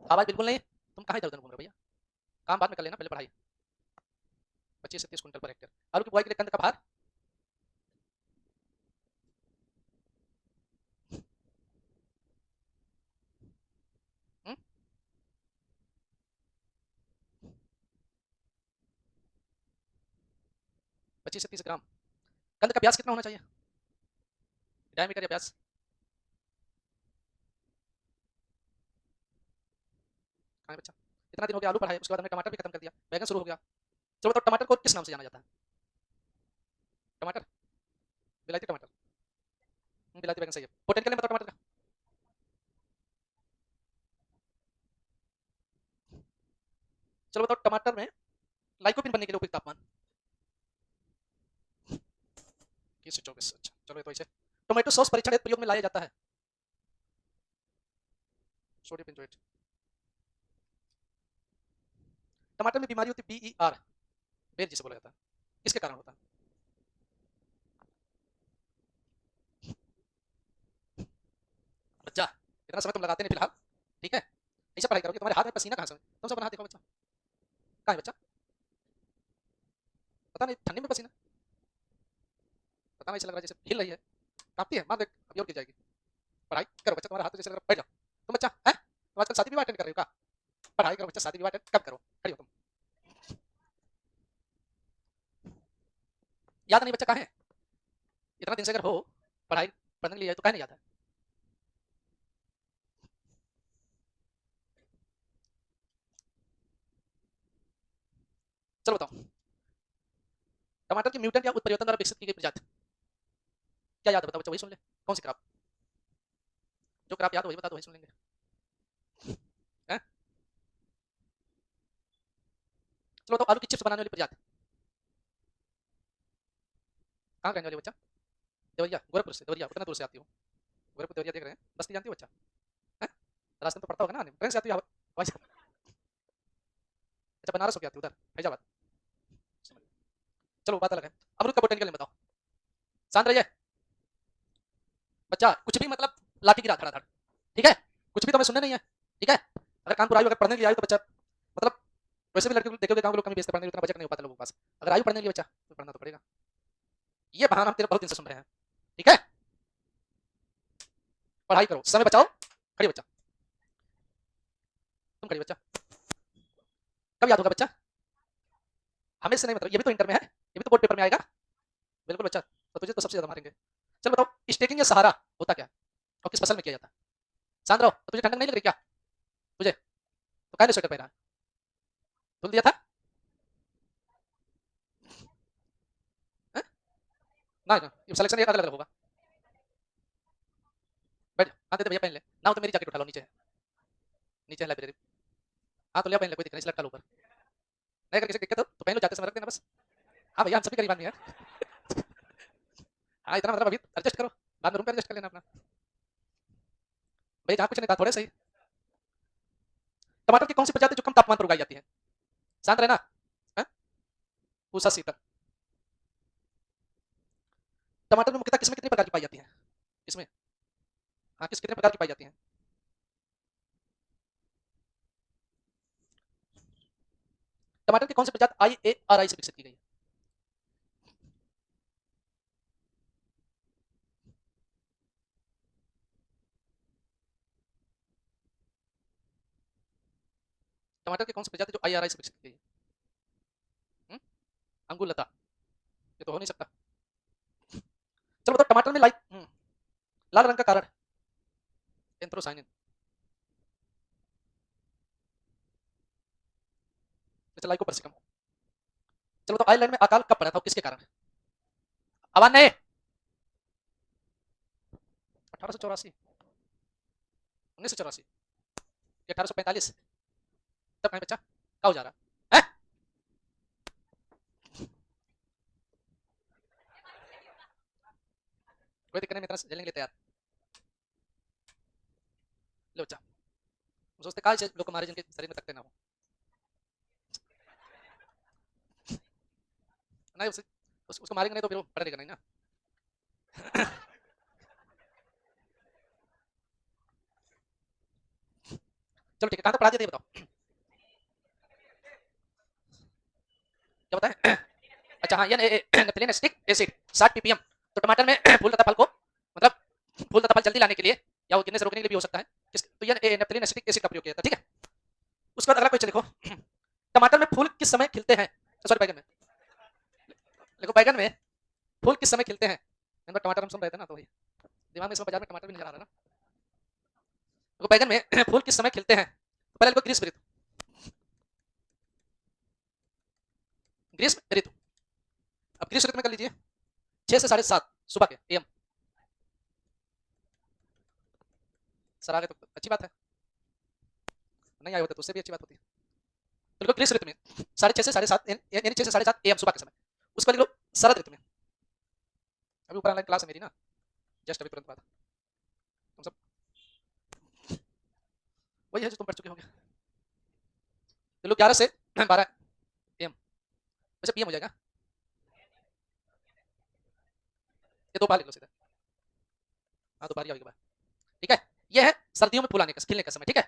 आवाज बिल्कुल नहीं, तुम कहाँ इधर उधर घूम रहे हो भैया? काम बाद में कर लेना, पहले पढ़ाई। 25 से 30 क्विंटल पर हेक्टेयर। आलू की बुआई के लिए कंद का भार 25 से 30 ग्राम। कंद का प्याज कितना होना चाहिए, डायमीटर या प्याज? कहाँ है बच्चा? इतना दिन हो गया आलू पढ़ाए, उसके बाद हमने टमाटर भी खत्म कर दिया, बैगन शुरू हो गया। चलो बताओ टमाटर को किस नाम से जाना जाता है? टमाटर, बिलायती टमाटर। बिलायती बैगन सही है। पोटेंशियल बताओ टमाटर का। चलो बताओ टमाटर में लाइकोपिन बनने के लिए उपयुक्त तापमान 21 से 24। अच्छा चलो ये तो इसे टोमेटो सॉस परीक्षण हेतु प्रयोग में लाया जाता है। Sodium benzoate. टमाटर में बीमारी होती है BER, बेर जिसे बोला जाता है, किसके कारण होता है? बच्चा इतना समय तुम लगाते नहीं फिलहाल, ठीक है? ऐसा पढ़ाई करोगे, तुम्हारे हाथ में पसीना कहाँ से? तुम सब हाथ देखो बच्चा, कहाँ है बच्चा? पता नहीं, ठंडी में पसीना, पता नहीं, ऐसा लग रहा है जैसे हिल रही है, कांपती है, मार देख अभी और गिर जाएगी। पढ़ाई करो बच्चा, तुम्हारे हाथ जैसे लग रहा है, बैठ जाओ। तुम बच्चा है, तुम आजकल शादी विवाह अटेंड कर रहे हो क्या? पढ़ाई करो बच्चा, शादी विवाह अटेंड कब करो, खड़ी हो तुम। याद नहीं बच्चा कहाँ है? इतना दिन से अगर हो पढ़ाई पढ़ने के लिए तो कहीं नहीं याद है? चलो बताओ टमाटर की म्यूटेंट या उत्परिवर्तन द्वारा विकसित की गई प्रजाति क्या याद है? बताओ बच्चा, वही सुन ले। कौन सी क्रॉप? जो क्रॉप याद हो वही बता दो, वही सुन लेंगे। हैं? चलो बताओ आलू की चिप्स बनाने वाली प्रजाति कहाँ रहने वाली बच्चा? देवरिया, गोरखपुर से। देवरिया उतना दूर से आती हो, गोरखपुर देवरिया देख रहे हैं, बस्ती जानती हो बच्चा? हैं? रास्ते में तो पड़ता होगा ना, ट्रेन से आती हो हवाई से? अच्छा बनारस हो के आती हो उधर, फैजाबाद। चलो बात अलग है। अमरूद का बोटेनिकल नेम बताओ, शांत रहिए बच्चा, कुछ भी मतलब लाठी गिरा धड़ाधड़, ठीक है? कुछ भी तो हमें सुनने नहीं है, ठीक है? अगर कानपुर आयु अगर पढ़ने के लिए आयु तो बच्चा मतलब वैसे भी लड़के देखोगे गाँव के लोग कमी बेचते, पढ़ने के लिए उतना बजट नहीं हो पाता लोगों के पास। अगर आयु पढ़ने के लिए बच्चा तो पढ़ना तो पड़ेगा। ये बहाना हम तेरे बहुत दिन से सुन रहे हैं, ठीक है? पढ़ाई करो, समय बचाओ, खड़ी बच्चा, तुम खड़ी बच्चा। कब याद होगा बच्चा? हमें से नहीं, मतलब ये भी तो इंटर में है, ये भी तो बोर्ड पेपर में आएगा। बिल्कुल बच्चा, तो तुझे तो सबसे ज्यादा मारेंगे। चल बताओ स्टेकिंग या सहारा होता क्या और किस फसल में किया जाता है? शांत रहो, तो तुझे ठंडक नहीं लग रही क्या तुझे? तो काहे ने स्वेटर पहना है? धुल दिया था? हैं? ना ना, ये सिलेक्शन एक अलग अलग होगा। बैठ जा। हाँ दे दे भैया, पहन ले ना, हो तो मेरी जैकेट उठा लो, नीचे है, नीचे है लाइब्रेरी। हाँ तो लिया, पहन ले, कोई दिक्कत नहीं, सिलेक्ट कर लो ऊपर। नहीं अगर किसी दिक्कत हो तो पहन लो, जाते समय रख देना बस। हाँ भैया हम सभी गरीब आदमी हैं। हाँ इतना मतलब अभी एडजस्ट करो, बाद में रूम पे एडजस्ट कर लेना अपना। भाई जहाँ कुछ नहीं था थोड़े सही। टमाटर की कौन सी प्रजाति जो कम तापमान पर उगाई जाती है? शांत रहना। हैं? पूसा सीता। टमाटर में मुख्यतः किस्में कितनी प्रकार की पाई जाती हैं? किस्में, हाँ किस कितने प्रकार की पाई जाती हैं? टमाटर की कौन सी प्रजाति IARI से विकसित की गई है? टमाटर की कौन सी प्रजाति जो IRI से विकसित की गई है? अंगुलता, ये तो हो नहीं सकता। चलो बताओ टमाटर में लाल रंग का कारण? एंथ्रोसाइनिन। अच्छा लाइकोपर्सिकम। चलो तो आयरलैंड में अकाल कब पड़ा था, किसके कारण? आवाज नहीं। 1884, 1984, 1845? तब कहीं बच्चा कहा हो जा रहा है? कोई दिक्कत नहीं, मैं इतना झेलने के लिए तैयार। लो बच्चा, सोचते काहे लोग को मारे जिनके शरीर में तकते ना हो। नहीं उसको मारेंगे नहीं तो फिर वो पढ़ेगा नहीं ना। चलो ठीक है, कहाँ तक पढ़ा दिया था बताओ, क्या बताएं? अच्छा हाँ, नेप्थलीन एसिटिक एसिड 60 ppm। तो टमाटर में फूल तथा फल को मतलब फूल तथा फल जल्दी लाने के लिए या वो गिरने से रोकने के लिए भी हो सकता है। तो ये नेप्थलीन एसिटिक एसिड का प्रयोग किया जाता है, ठीक है। उसके बाद अगला क्वेश्चन देखो, टमाटर में फूल किस समय खिलते हैं? सॉरी, बैगन में। देखो बैगन में फूल किस समय खिलते हैं? टमाटर हम सुन रहे थे ना, तो वही दिमाग में इस बाजार में टमाटर भी नजर आ रहा है ना। देखो बैगन में फूल किस समय खिलते हैं? तो पहले देखो ग्रीष्म ऋतु, ग्रीष्म ऋतु। अब ग्रीष्म ऋतु में कर लीजिए 6 से 7:30 सुबह के एम। सर आ गए तो अच्छी बात है, नहीं आए होते तो उससे भी अच्छी बात होती है। तो देखो ग्रीष्म ऋतु में 6:30 से 7:30 यानी 6 से 7:30 एम सुबह के समय। उसको लिख लो शरद ऋतु में। अभी ऊपर ऑनलाइन क्लास है मेरी ना, जस्ट अभी तुरंत बाद। तुम सब वही है जो तुम पढ़ चुके होंगे। तो लो 11 से 12 एम, वैसे पीएम हो जाएगा। ये दो बार लिख लो सीधा, हाँ दोबारा ही होगी बार, ठीक है। ये है सर्दियों में फूल आने का खिलने का समय, ठीक है।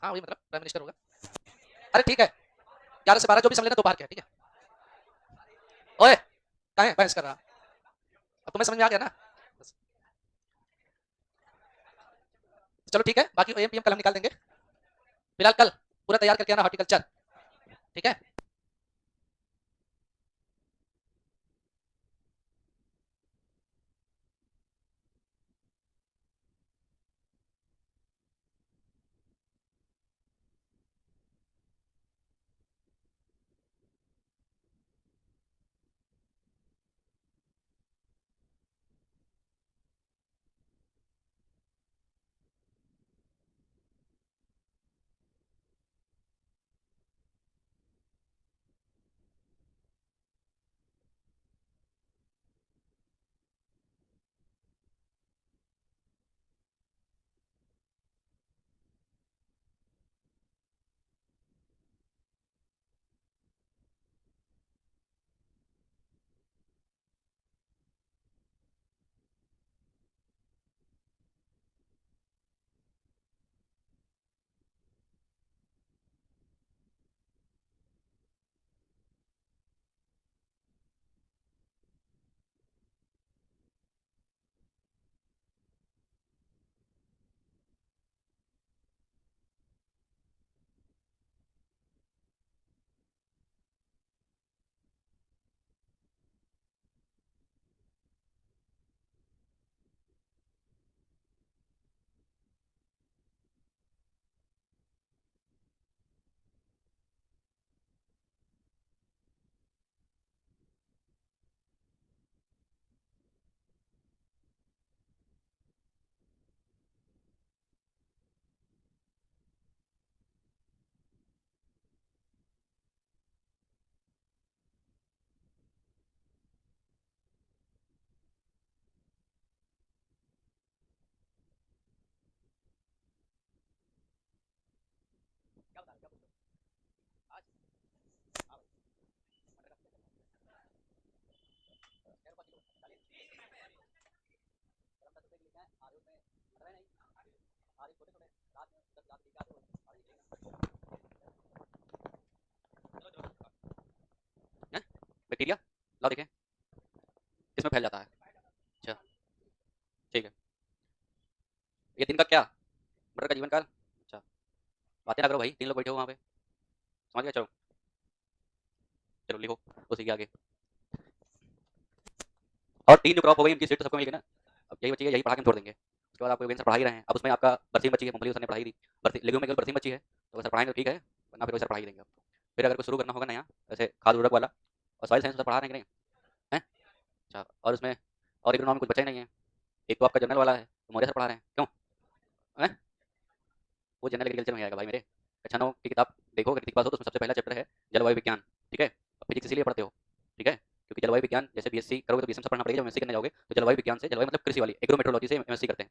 हाँ वही मतलब प्राइम मिनिस्टर होगा। अरे ठीक है, 11 से 12 जो भी समय लेना दो बार क्या है, ठीक है। ओए कहाँ है बहस कर रहा, अब तुम्हें समझ में आ गया ना। बस। चलो ठीक है, बाकी एम पीएम कल हम निकाल देंगे। फिलहाल कल पूरा तैयार करके आना हॉर्टिकल्चर, ठीक है। बैक्टीरिया लाओ देखें, इसमें फैल जाता है। अच्छा ठीक है, ये दिन का क्या, मटर का जीवन काल। अच्छा बातें ना करो भाई, 3 लोग बैठे हो वहाँ पे, समझ गया। चलो चलो लिखो उसी के आगे। और 3 जो क्रॉप हो गई उनकी सीट तो सबको मिल गई ना। अब यही बची है, यही पढ़ा के हम छोड़ देंगे। उसके बाद आपको इवेंट सर पढ़ा ही रहे हैं। अब उसमें आपका बरसीम बची है, मूंगफली सर ने पढ़ाई दी। लेग्यूम में केवल बरसीम बची है, तो सर पढ़ाएंगे तो ठीक है, वरना फिर सर पढ़ा ही देंगे आपको। फिर अगर कुछ शुरू करना होगा नया, जैसे खाद उर्वरक वाला और सॉइल साइंस सर पढ़ा रहे हैं कि नहीं है। अच्छा और उसमें और इकोनॉमी कुछ बचा ही नहीं है। एक तो आपका जनरल वाला है, तो मौर्य सर पढ़ा रहे हैं क्यों है। वो जनरल एग्रीकल्चर में आएगा भाई मेरे। अच्छा 9 की किताब देखो, अगर के पास हो तो उसमें सबसे पहला चैप्टर है जलवायु विज्ञान, ठीक है। अब फिजिक्स इसीलिए पढ़ते हो, ठीक है, क्योंकि जलवायु विज्ञान जैसे बीएससी करोगे तो बीएसएम से पढ़ना पड़ेगा। जब एमएससी करने जाओगे तो जलवायु विज्ञान से, जलवायु मतलब कृषि वाली एग्रोमेट्रोलॉजी से एमएससी करते हैं।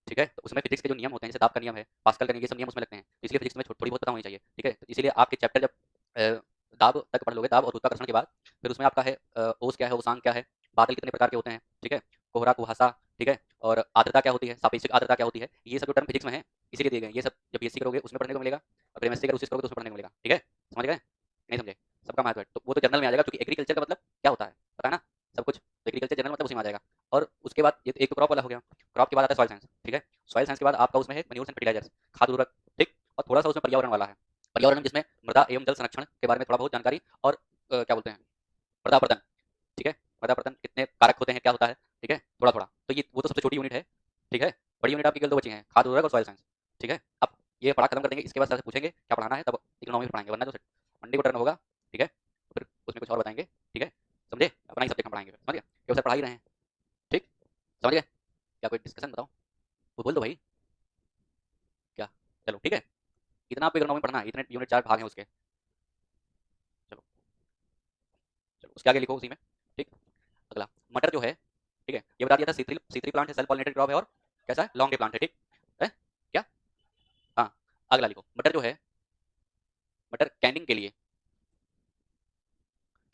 ठीक है। तो उसमें फिजिक्स के जो नियम होते हैं, जैसे दाब का नियम है, पास्कल का नियम, ये सब नियम उसमें लगते हैं, तो इसलिए फिजिक्स में थोड़ी बहुत पता होनी चाहिए। ठीक है, तो इसीलिए आपके चैप्टर जब दाब तक पढ़ लोगे, दाब और गुरुत्वाकर्षण के बाद फिर उसमें आपका है ओस क्या है, ओसांग क्या है, बादल कितने प्रकार के होते हैं, ठीक है, कोहरा कुहासा, ठीक है, और आर्द्रता क्या होती है, सापेक्षिक आर्द्रता क्या होती है, ये सब जो टर्म फिजिक्स में है इसीलिए दिए गए हैं। ये सब जब बीएससी करोगे उसमें पढ़ने को मिलेगा, और केमिस्ट्री अगर उसी से करोगे तो उसमें पढ़ने को मिलेगा। ठीक है, समझ गए नहीं समझे? सबका महत्व है, तो वो तो जनरल में आ जाएगा, क्योंकि एग्रीकल्चर का मतलब क्या होता है पता है ना, सब कुछ। एग्रीकल्चर जनरल मतलब उसी में आ जाएगा। और उसके बाद ये तो एक तो क्रॉप वाला हो गया, क्रॉप के बाद आता है सॉइल साइंस। ठीक है, सॉइल साइंस के बाद आपका उसमें है मैन्योर्स एंड फर्टिलाइजर्स, खाद उर्वरक, ठीक, और थोड़ा सा उसमें पर्यावरण वाला है, पर्यावरण जिसमें मृदा एवं जल संरक्षण के बारे में थोड़ा बहुत जानकारी, और क्या बोलते हैं, मृदापर्तन। ठीक है, मृदापर्तन कितने कारक होते हैं, क्या होता है, ठीक है, थोड़ा थोड़ा, तो ये वो तो सबसे छोटी यूनिट है। ठीक है, बड़ी यूनिट आपकी केवल दो बची हैं, खाद उर्वरक और सॉइल साइंस। ठीक है, अब ये पढ़ा खत्म कर देंगे, इसके बाद सर से पूछेंगे क्या पढ़ाना है, तब इकोनॉमी में पढ़ाएंगे, वरना तो मंडे को टर्न होगा। ठीक है, तो फिर उसमें कुछ और बताएंगे। ठीक है, समझे, अपना ही सब्जेक्ट हम पढ़ाएंगे, समझ गए, केवल सर पढ़ा ही रहे हैं। ठीक, समझ गए, क्या कोई डिस्कशन बताओ, वो बोल दो भाई, क्या, चलो ठीक है, इतना आपको इकोनॉमी पढ़ना है, इतने यूनिट 4 भाग हैं उसके। चलो, चलो उसके आगे लिखो उसी में। ठीक, अगला मटर जो है, ठीक है, ये बता दिया था, सी3 प्लांट है, सेल्फ पॉलिनेटेड क्रॉप है, और कैसा है, लॉन्ग डे प्लांट है। ठीक है, क्या, हाँ, अगला लिखो, मटर जो है, मटर कैनिंग के लिए,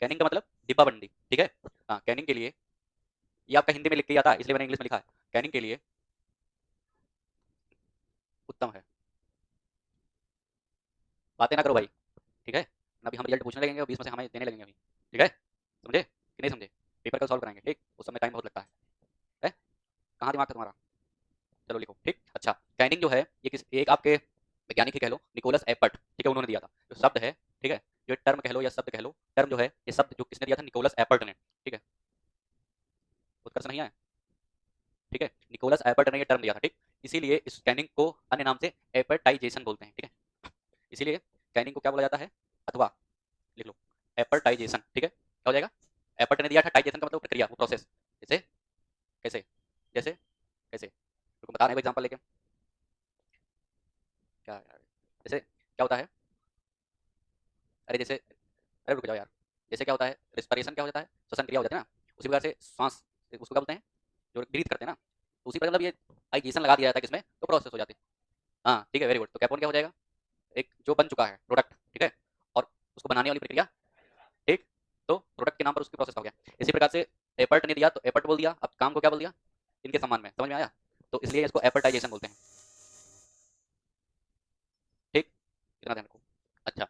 कैनिंग का मतलब डिब्बा बंदी। ठीक है, हाँ, कैनिंग के लिए, ये आपका हिंदी में लिख के आता है, इसलिए मैंने इंग्लिश में लिखा है, कैनिंग के लिए उत्तम है। बातें ना करो भाई, ठीक है, अभी हम रिजल्ट पूछने लगेंगे और 20 में से हमें देने लगेंगे अभी। ठीक है, समझे कि नहीं समझे, पेपर कल सॉल्व कराएंगे, ठीक, उस समय टाइम बहुत लगता है, कहाँ दिमाग था तुम्हारा, चलो लिखो। ठीक, अच्छा, कैनिंग जो है ये किस एक आपके वैज्ञानिक ही कह लो, निकोलस एपर्ट, ठीक है, उन्होंने दिया था जो शब्द है। ठीक है, जो टर्म कह लो या शब्द कह लो, टर्म जो है ये शब्द जो किसने दिया था, निकोलस एपर्ट ने। ठीक है, उत्कर्ष नहीं आया, ठीक है, निकोलस एपर्ट ने ये टर्म दिया था। ठीक, इसीलिए इस कैनिंग को अन्य नाम से एपर्टाइजेशन बोलते हैं। ठीक है, इसीलिए कैनिंग को क्या बोला जाता है, अथवा लिख लो एपर्टाइजेशन। ठीक है, क्या हो जाएगा, एपर्ट ने दिया था, टाइजेशन का मतलब प्रक्रिया, वो प्रोसेस, जैसे कैसे, जैसे कैसे, तुमको बता रहे हैं एग्जांपल लेके, क्या यार, जैसे क्या होता है, अरे जैसे, अरे रुक जाओ यार, जैसे क्या होता है, रिस्पिरेशन क्या हो जाता है, श्वसन क्रिया हो जाती है ना, उसी प्रकार से श्वास, उसको क्या बोलते हैं, जो ब्रीथ करते हैं ना, तो उसी प्रकार मतलब ये आइजेशन लगा दिया जाता है किसमें, तो प्रोसेस हो जाती है। हाँ ठीक है, वेरी गुड, तो कैपोन क्या हो जाएगा, एक जो बन चुका है प्रोडक्ट। ठीक है, और उसको बनाने वाली प्रक्रिया। ठीक, तो प्रोडक्ट के नाम पर उसकी प्रोसेस हो गया। इसी प्रकार से एपर्ट ने दिया तो एपर्ट बोल दिया, अब काम को क्या बोल दिया, इनके सम्मान में, समझ में आया, तो इसलिए इसको एपर्टाइजेशन बोलते हैं। ठीक, इतना ध्यान रखो। अच्छा,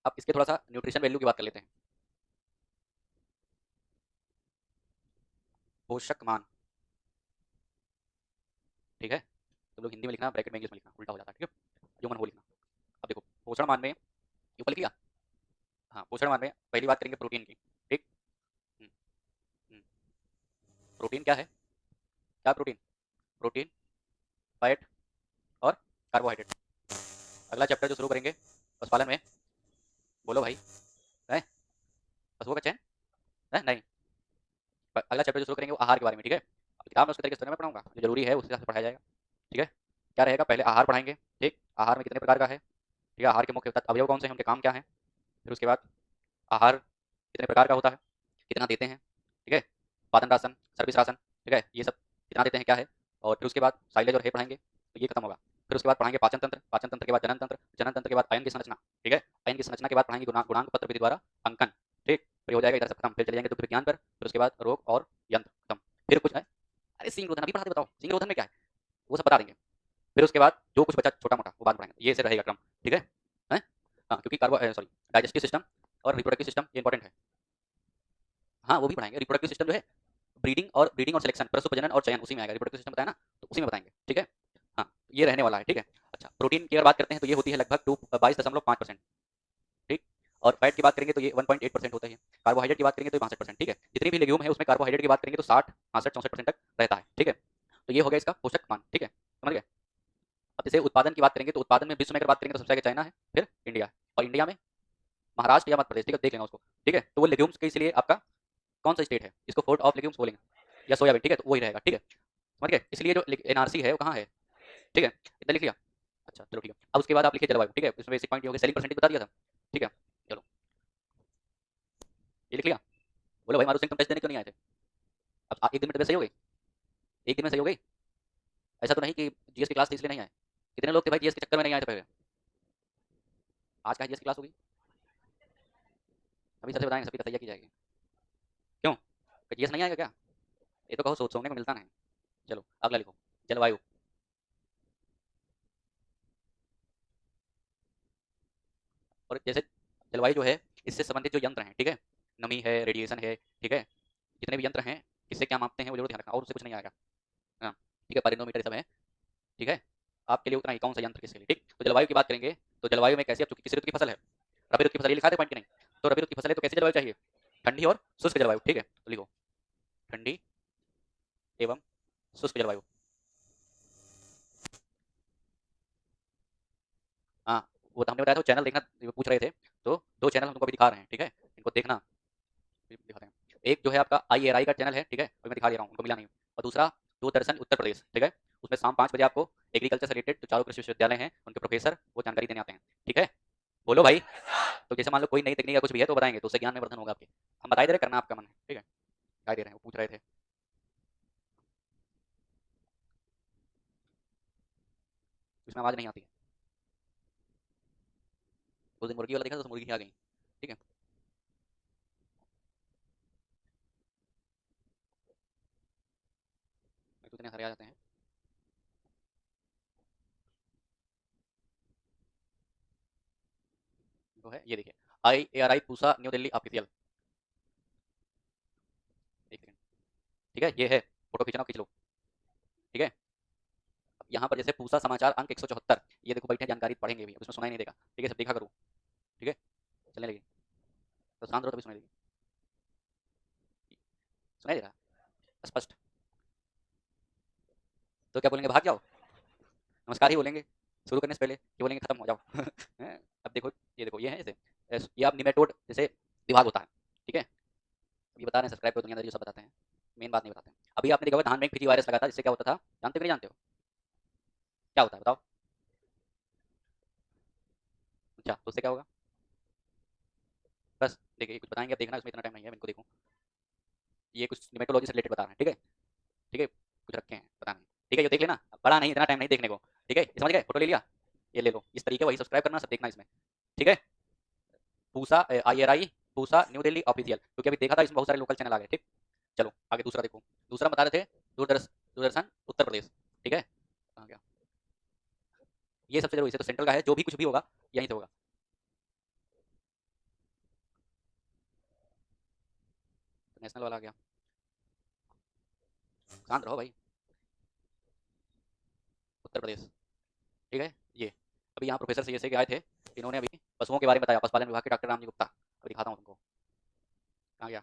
अब इसके थोड़ा सा न्यूट्रिशन वैल्यू की बात कर लेते हैं, पोषक मान। ठीक है, तुम लोग हिंदी में लिखना, ब्रैकेट में इंग्लिश में लिखना, उल्टा हो जाता है। ठीक है, जो मन हो लिखना। अब देखो, पोषण मान में ये ऊपर लिख लिया, हाँ, पोषण मान में पहली बात करेंगे प्रोटीन की। ठीक, हम्म, हम्म, प्रोटीन क्या है, क्या प्रोटीन, प्रोटीन, फैट और कार्बोहाइड्रेट। अगला चैप्टर जो शुरू करेंगे पशुपालन में, बोलो भाई, है पशुओं का चयन, है नहीं, अगला चैप्टर जो शुरू करेंगे वो आहार के बारे में। ठीक है, अब किताब में उसके तरीके से मैं पढ़ाऊंगा, जो जरूरी है उस हिसाब से पढ़ाया जाएगा। ठीक है, क्या रहेगा, पहले आहार पढ़ाएंगे। ठीक, आहार में कितने प्रकार का है, ठीक है, आहार के मुख्य तत्व अवयव कौन से हैं, उनके काम क्या है, फिर उसके बाद आहार कितने प्रकार का होता है, कितना देते हैं, ठीक है, उत्पादन राशन, सर्विस राशन, ठीक है, ये सब कितना देते हैं क्या है, और फिर उसके बाद साइलेज और हे पढ़ाएंगे, तो ये खत्म होगा। फिर उसके बाद पढ़ाएंगे पाचन तंत्र, पाचन तंत्र के बाद जनन तंत्र, जनन तंत्र के बाद आयन की संरचना। ठीक है, आयन की संरचना के बाद पढ़ाएंगे गुणांक पत्र विधि द्वारा अंकन। ठीक, फिर हो जाएगा इधर से खत्म, फिर चले जाएंगे दुग्ध विज्ञान पर, फिर उसके बाद रोग और यंत्र खत्म, फिर कुछ है, अरे सिंह रोधन अभी पढ़ाते, बताओ सिंह रोधन में क्या है, वो सब बता देंगे। फिर उसके बाद जो कुछ बचा छोटा मोटा वो बात पढ़ाएंगे, ये से रहेगा क्रम। ठीक है, हैं? हाँ, क्योंकि कार्बो सॉरी डाइजेस्टिव सिस्टम और रिप्रोडक्टिव सिस्टम ये इंपॉर्टेंट है। हाँ, वो भी पढ़ाएंगे, रिप्रोडक्टिव सिस्टम जो है ब्रीडिंग और सिलेक्शन, प्रसव प्रजनन और चयन, उसी में आएगा, रिप्रोडक्टिव सिस्टम बताया ना, तो उसी में बताएंगे। ठीक है, हाँ, ये रहने वाला है। ठीक है, अच्छा, प्रोटीन की अगर बात करते हैं तो ये होती है लगभग 22.5%। ठीक, और फैट की बात करेंगे तो ये 1.8% होता है। कार्बोहाइड्रेट की बात करेंगे तो 62%। ठीक है, जितनी भी लेग्यूम है उसमें कार्बोहाइड्रेट की बात करेंगे तो 60, 65, 64% तक रहता है। ठीक है, तो ये हो गया इसका पोषक मान। ठीक है, समझ गए। अब जैसे उत्पादन की बात करेंगे तो उत्पादन में विश्व में अगर बात करेंगे तो सबसे आगे चाइना है, फिर इंडिया है, और इंडिया में महाराष्ट्र या मध्य प्रदेश। ठीक है, देख लेना उसको। ठीक है, तो वो लेग्यूम्स के इसलिए आपका कौन सा स्टेट है, इसको फोर्ट ऑफ लेग्यूम्स बोलेंगे, या सोयाबीन। ठीक है, तो वही रहेगा। ठीक है, समझ गए, इसलिए जो एनआरसी है वो कहाँ है। ठीक है, इतना लिख लिया। अच्छा चलो ठीक है, अब उसके बाद आप लिखिए जलवायु। ठीक है, इसमें बेसिक पॉइंट ये हो गया, सेलिंग परसेंटेज बता दिया था। ठीक है, चलो ये लिख लिया। बोलो भाई मारू सिंह, तुम टेस्ट देने क्यों नहीं आए थे, अब एक दिन में तबियत सही हो गई, एक दिन में सही हो गई, ऐसा तो नहीं कि जीएस की क्लास थी इसलिए नहीं आए। कितने लोग थे भाई जीएस के चक्कर में नहीं आए थे पहले? आज का जीएस की क्लास होगी, अभी सबसे बताएंगे, सबकी तैयारी की जाएगी। क्यों, जीएस नहीं आएगा क्या? ये तो कहो सोचने को मिलता नहीं। चलो अगला लिखो, जलवायु। और जैसे जलवायु जो है, इससे संबंधित जो यंत्र हैं, ठीक है, नमी है, रेडिएशन है, ठीक है, जितने भी यंत्र हैं किससे क्या मापते हैं वो जरूर ध्यान रखना, और उससे कुछ नहीं आएगा। हाँ ठीक है, पाइरोमीटर सब है, ठीक है, आपके लिए उतना ही, कौन सा यंत्र किसके लिए, ठीक। तो जलवायु की बात करेंगे, तो जलवायु में कैसी, अब चूंकि किस ऋतु की फसल है, रबी ऋतु की फसल, ये लिखा था पॉइंट की नहीं? तो रबी ऋतु की फसल है तो कैसी जलवायु चाहिए, ठंडी और शुष्क जलवायु, ठीक है, तो लिखो ठंडी एवं शुष्क जलवायु। हाँ वो तो हमने बताया था, चैनल देखना, वो पूछ रहे थे, तो दो चैनल हम तुमको अभी दिखा रहे हैं, ठीक है, इनको देखना, दिखाते हैं। एक जो है आपका IRI का चैनल है, ठीक है, अभी मैं दिखा दे रहा हूँ, उनको मिला नहीं, और दूसरा दूरदर्शन उत्तर प्रदेश, ठीक है, उसमें शाम 5 बजे आपको एग्रीकल्चर से रिलेटेड जो चारों कृषि विश्वविद्यालय हैं उनके प्रोफेसर वो जानकारी देने आते हैं, ठीक है। बोलो भाई। तो जैसे मान लो कोई नई तकनीक या कुछ भी है तो बताएंगे, तो उससे ज्ञान में वर्धन होगा आपके। हम बता ही दे रहे, करना आपका मन है, ठीक है, बता दे रहे हैं, वो पूछ रहे थे। इसमें आवाज़ नहीं आती है, उस दिन मुर्गी वाला देखा तो मुर्गी आ गई, ठीक है। तो इतने सारे आ जाते हैं। वो है, ये देखिए, IARI Pusa new Delhi official, एक सेकंड, ठीक है, ये है, फोटो खींचना खींच लो, ठीक है। यहाँ पर जैसे पूसा समाचार अंक 174, ये देखो बैठे जानकारी पढ़ेंगे भी, उसमें सुनाई नहीं देगा, ठीक है, सब देखा करो, ठीक है, चलने लगी, तो शांत रहो तभी सुनाई देगी, सुनाई दे रहा स्पष्ट, तो क्या बोलेंगे, भाग जाओ, नमस्कार ही बोलेंगे, शुरू करने से पहले ये बोलेंगे खत्म हो जाओ। हैं? अब देखो, ये देखो, ये है जैसे ये आप निमेटोड जैसे विभाग होता है, ठीक है, ये बता रहे हैं, सब्सक्राइब करो, दुनियादारी सब बताते हैं, मेन बात नहीं बताते हैं। अभी आपने देखा होगा धान में फिजी वायरस लगा था, जिससे क्या होता था, जानते हो कि नहीं जानते हो, क्या होता है बताओ। अच्छा, तो उससे क्या होगा, बस देखिए कुछ बताएंगे, अब देखना, इसमें इतना टाइम नहीं है, इनको देखो, ये कुछ निमेटोलॉजी से रिलेटेड बता रहे हैं, ठीक है, ठीक है, कुछ रखे हैं बताने, ठीक है, ये देख लेना, बड़ा नहीं, इतना टाइम नहीं देखने को, ठीक है, समझ गए, फोटो ले लिया, ये ले लो, इस तरीके वही सब्सक्राइब करना, सब देखना इसमें, ठीक है। Pusa IRI Pusa new Delhi official, क्योंकि अभी देखा था इसमें बहुत सारे लोकल चैनल आ गए, ठीक। चलो आगे दूसरा देखो, दूसरा बता रहे थे दूरदर्शन, दूरदर्शन उत्तर प्रदेश, ठीक है, कहाँ गया, ये सबसे जरूरी, इसे तो सेंट्रल का है, जो भी कुछ भी होगा यहीं से होगा। तो नेशनल वाला आ गया, शांत रहो भाई, उत्तर प्रदेश, ठीक है, ये अभी यहाँ प्रोफेसर सी के आए थे, इन्होंने अभी पशुओं के बारे में बताया, पशुपालन विभाग के डॉक्टर रामजी गुप्ता, अभी दिखाता हूँ तुमको, कहाँ गया,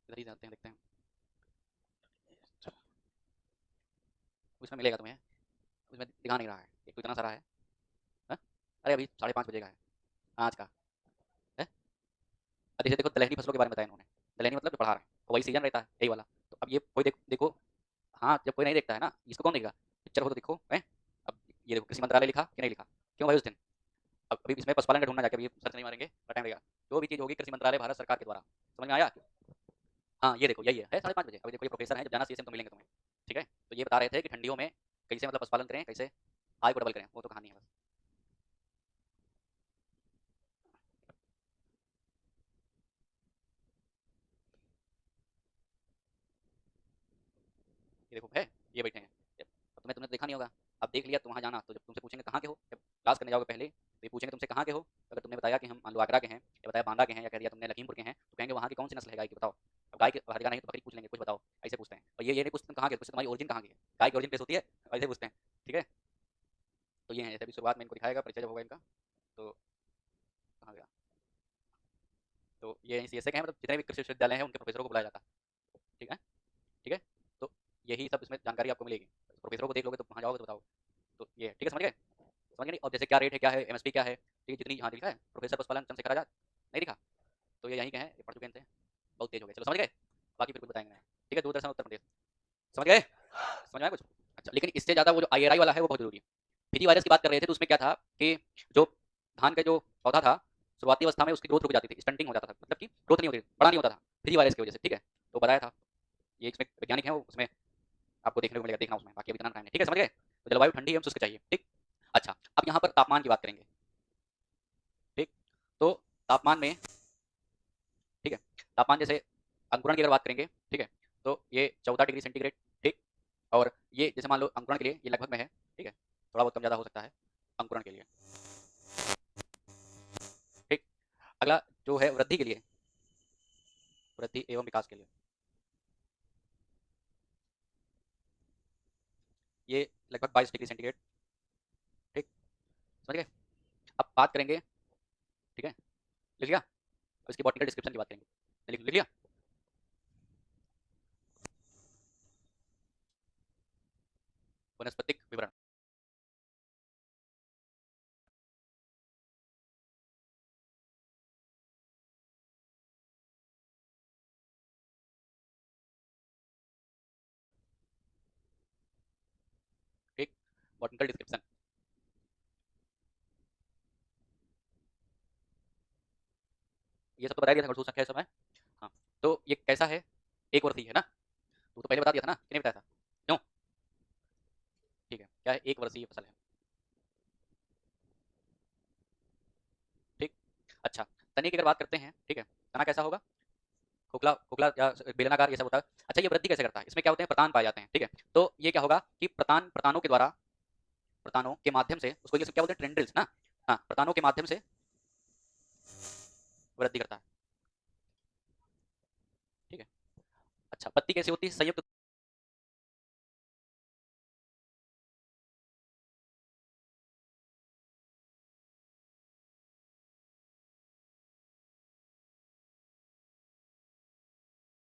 इधर ही जाते हैं, देखते हैं, उसमें मिलेगा तुम्हें, उसमें दिखा नहीं रहा है, एक तो इतना सारा है, हा? अरे अभी 5:30 बजे का है आज का है। अब जैसे देखो दलहनी फसलों के बारे में बताया इन्होंने, दलहनी मतलब जो पढ़ा रहे हैं, तो वही सीजन रहता है यही वाला, तो अब ये कोई देखो, हाँ जब कोई नहीं देखता है ना, इसको कौन देखेगा, पिक्चर हो तो देखो है। अब ये देखो कृषि मंत्रालय लिखा कि नहीं लिखा, क्यों भाई उस दिन, अब अभी इसमें पशुपालन का ढूंढना जाके, अभी सर्च नहीं मारेंगे, टाइम लगेगा, जो भी चीज़ होगी कृषि मंत्रालय भारत सरकार के द्वारा, समझ में आया। हाँ ये देखो यही है 5:30 बजे, अभी देखो ये प्रोफेसर हैं, जब जाना सीएम तो मिलेंगे तुम्हें, ठीक है, तो ये बता रहे थे कि ठंडियों में कैसे मतलब पशुपालन करें, कैसे आय को डबल करें, वो तो कहानी है बस। ये देखो है, ये बैठे हैं, अब तुम्हें तुमने तो देखा नहीं होगा, अब देख लिया तो वहाँ जाना, तो जब तुमसे पूछेंगे कहाँ के हो, जब क्लास करने जाओगे पहले तो ये पूछेंगे तुमसे कहाँ के हो, अगर तुमने बताया कि हम मान लो आगरा के हैं, या बताया बांदा के हैं, या कह दिया तुमने लखीमपुर के हैं, तो कहेंगे वहाँ की कौन सी नस्ल है गाय की बताओ, अब गाय के हरियाणा नहीं तो बकरी पूछ लेंगे, कुछ बताओ, ऐसे पूछते हैं, और ये नहीं पूछते तुम कहाँ के, पूछते तुम्हारी ओरिजिन कहाँ की है, गाय की ओरिजिन प्लेस होती है, ऐसे पूछते हैं, ठीक है। तो ये है, जैसे अभी शुरुआत में इनको दिखाएगा, परिचय जब होगा इनका, तो कहाँ गया, तो ये ऐसे हैं, मतलब जितने भी कृषि विश्वविद्यालय हैं उनके प्रोफेसरों को बुलाया जाता है, ठीक है, ठीक है, तो यही सब इसमें जानकारी आपको मिलेगी, प्रोफेसरों को देख लोगे तो वहाँ जाओगे तो बताओ, तो ये ठीक है, समझ गए, समझ गए नहीं, और जैसे क्या रेट है, क्या है, MSP क्या है, ठीक है, जितनी यहाँ लिखा है प्रोफेसर पशुपालन चंद्रशेखर आजाद, नहीं दिखा, तो ये यहीं के हैं, ये पढ़ चुके थे, बहुत तेज हो गए, चलो समझ गए, बाकी फिर कुछ बताएंगे, ठीक है, दूरदर्शन उत्तर प्रदेश, समझ गए, समझ में आया कुछ। अच्छा लेकिन इससे ज़्यादा वो जो IRI वाला है वो बहुत जरूरी है। फिजी वायरस की बात कर रहे थे, तो उसमें क्या था कि जो धान का जो पौधा था, शुरुआती अवस्था में उसकी ग्रोथ रुक जाती थी, स्टंटिंग हो जाता था, मतलब कि ग्रोथ नहीं होती, बड़ा नहीं होता था फिजी वायरस की वजह से, ठीक है, तो बताया था, ये इसमें वैज्ञानिक है वो, उसमें आपको देखने को मिलेगा, देखना उसमें, बाकी अभी इतना टाइम नहीं, ठीक है, समझ गए। तो जलवायु ठंडी एवं शुष्क चाहिए, ठीक। अच्छा, अब यहाँ पर तापमान की बात करेंगे, ठीक। तो तापमान में, ठीक है, तापमान जैसे अंकुरण की अगर बात करेंगे, ठीक है, तो ये 14 डिग्री सेंटीग्रेड, ठीक। और ये जैसे मान लो अंकुरण के लिए ये लगभग में है, ठीक है, थोड़ा बहुत कम ज़्यादा हो सकता है अंकुरण के लिए, ठीक। अगला जो है वृद्धि के लिए, वृद्धि एवं विकास के लिए, ये लगभग 22 डिग्री सेंटीग्रेड, ठीक, समझ गए। अब बात करेंगे, ठीक है, लिख लिया, अब इसकी बॉटनिकल डिस्क्रिप्शन की बात करेंगे, लिख लिया। वनस्पतिक विवरण, ठीक, बॉटनिकल डिस्क्रिप्शन, ये सब तो बता दिया था, घटसूत्र संख्या समय। हाँ, तो ये कैसा है, एक वर्षीय है ना, वो तो पहले बता दिया था ना कि नहीं बताया था, क्यों, ठीक है, क्या है, एक वर्षीय फसल है, ठीक। अच्छा, तने की अगर बात करते हैं, ठीक है, तना कैसा होगा, खोखला खोखला या बेलनाकार, ये सब होता है। अच्छा, ये वृद्धि कैसे करता है, इसमें क्या होते हैं, प्रतान पाए जाते हैं, ठीक है। तो ये क्या होगा कि प्रतानों के द्वारा, प्रतानों के माध्यम से, उसको इंग्लिश में क्या बोलते हैं, टेंड्रिल्स ना, हाँ, प्रतानों के माध्यम से वृद्धि करता है, ठीक है। अच्छा, पत्ती कैसी होती है, संयुक्त